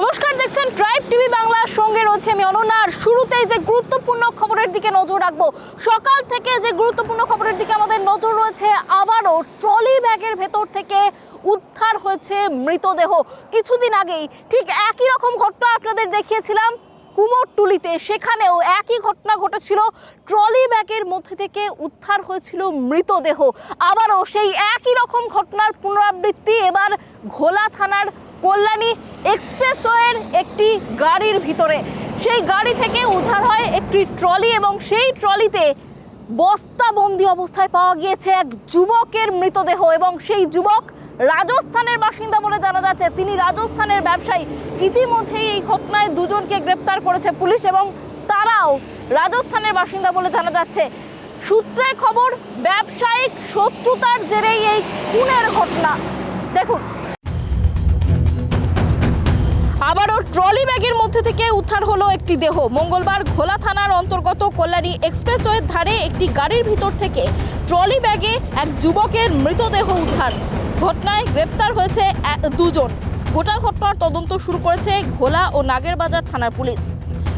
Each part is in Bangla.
নমস্কার, দেখছেন ট্রাইব টিভি বাংলার সঙ্গে রয়েছে আমি অনন্যা। আর শুরুতেই যে গুরুত্বপূর্ণ খবরের দিকে নজর রাখবো, সকাল থেকে যে গুরুত্বপূর্ণ খবরের দিকে আমাদের নজর রয়েছে, আবারও ট্রলি ব্যাগের ভেতর থেকে উদ্ধার হয়েছে মৃতদেহ। কিছুদিন আগেই ঠিক একই রকম ঘটনা আপনাদের দেখিয়েছিলাম কুমোরটুলিতে, সেখানেও একই ঘটনা ঘটেছিল। ট্রলি ব্যাগের মধ্যে থেকে উদ্ধার হয়েছিল মৃতদেহ। আবারও সেই একই রকম ঘটনার পুনরাবৃত্তি এবার ঘোলা থানার কল্যাণী এক্সপ্রেসওয়ের একটি গাড়ির ভিতরে। সেই গাড়ি থেকে উদ্ধার হয় একটি ট্রলি এবং সেই ট্রলিতে বস্তাবন্দি অবস্থায় পাওয়া গিয়েছে এক যুবকের মৃতদেহ। এবং সেই যুবক রাজস্থানের বাসিন্দা বলে জানা যাচ্ছে, তিনি রাজস্থানের ব্যবসায়ী। ইতিমধ্যেই এই ঘটনায় দুজনকে গ্রেপ্তার করেছে পুলিশ এবং তারাও রাজস্থানের বাসিন্দা বলে জানা যাচ্ছে। সূত্রের খবর, ব্যবসায়িক শত্রুতার জেরেই এই খুনের ঘটনা। দেখুন, আবারও ট্রলি ব্যাগের মধ্যে থেকে উদ্ধার হলো একটি দেহ। মঙ্গলবার ঘোলা থানার অন্তর্গত কল্যাণী এক্সপ্রেসওয়ের ধারে একটি গাড়ির ভিতর থেকে ট্রলি ব্যাগে এক যুবকের মৃতদেহ উদ্ধার। ঘটনায় গ্রেপ্তার হয়েছে দুজন। গোটা ঘটনার তদন্ত শুরু করেছে ঘোলা ও নাগেরবাজার থানার পুলিশ।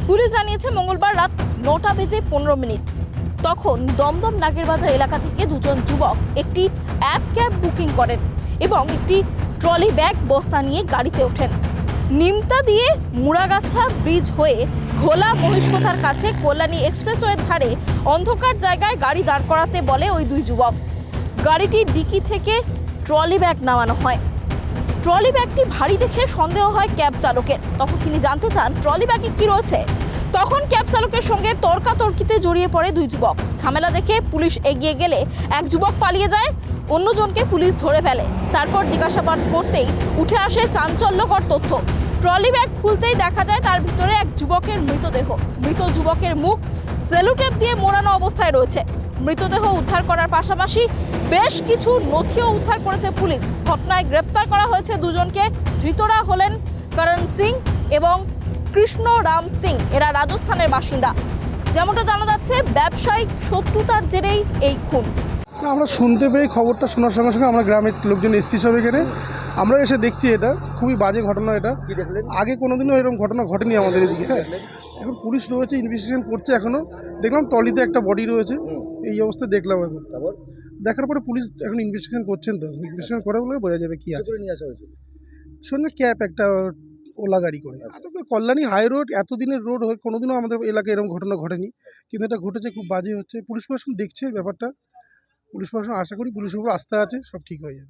পুলিশ জানিয়েছে, মঙ্গলবার রাত 9:15 তখন দমদম নাগেরবাজার এলাকা থেকে দুজন যুবক একটি অ্যাপ ক্যাব বুকিং করেন এবং একটি ট্রলি ব্যাগ বস্তা নিয়ে গাড়িতে ওঠেন। নিমতা দিয়ে মুড়াগাছা ব্রিজ হয়ে ঘোলা মহিষকোথার কাছে কল্যাণী এক্সপ্রেসওয়ের ধারে অন্ধকার জায়গায় গাড়ি দাঁড় করাতে বলে ওই দুই যুবক। গাড়িটির ডিকি থেকে ট্রলি ব্যাগ নামানো হয়। ট্রলি ব্যাগটি ভারী দেখে সন্দেহ হয় ক্যাব চালকের। তখন তিনি জানতে চান ট্রলি ব্যাগে কি রয়েছে। তখন ক্যাব চালকের সঙ্গে তর্কাতর্কিতে জড়িয়ে পড়ে দুই যুবক। ঝামেলা দেখে পুলিশ এগিয়ে গেলে এক যুবক পালিয়ে যায়, অন্যজনকে পুলিশ ধরে ফেলে। তারপর জিজ্ঞাসাবাদ করতেই উঠে আসে চাঞ্চল্যকর তথ্য। ট্রলি ব্যাগ খুলতেই দেখা যায় তার ভিতরে এক যুবকের মৃতদেহ। মৃত যুবকের মুখ সেলুটেপ দিয়ে মোড়ানো অবস্থায় রয়েছে। মৃতদেহ উদ্ধার করার পাশাপাশি বেশ কিছু নথিও উদ্ধার করেছে পুলিশ। ঘটনায় গ্রেপ্তার করা হয়েছে দুজনকে। ধৃতরা হলেন করণ সিং এবং কৃষ্ণ রাম সিং। এরা রাজস্থানের বাসিন্দা। যেমনটা জানা যাচ্ছে, ব্যবসায়িক শত্রুতার জেরেই এই খুন। আমরা শুনতে পেয়ে খবরটা শোনার সঙ্গে সঙ্গে আমরা গ্রামের লোকজন এসছি সব এখানে। আমরা এসে দেখছি এটা খুবই বাজে ঘটনা। এটা আগে কোনোদিনও এরকম ঘটনা ঘটেনি আমাদের এদিকে। হ্যাঁ, এখন পুলিশ রয়েছে, ইনভেস্টিগেশন করছে। এখনও দেখলাম ট্রলিতে একটা বডি রয়েছে, এই অবস্থায় দেখলাম। এখন দেখার পরে পুলিশ এখন ইনভেস্টিগেশন করছেন। তো ইনভেস্টিগেশন করে বলে বোঝা যাবে কি আছে। সঙ্গে ক্যাব একটা ওলা গাড়ি করে। কল্যাণী হাই রোড, এতদিনের রোড হয়ে কোনোদিনও আমাদের এলাকায় এরকম ঘটনা ঘটেনি, কিন্তু এটা ঘটেছে, খুব বাজে হচ্ছে। পুলিশ প্রশাসন দেখছে ব্যাপারটা। পুলিশ প্রশাসন, আশা করি পুলিশের উপর আস্থা আছে, সব ঠিক হয়ে যাবে।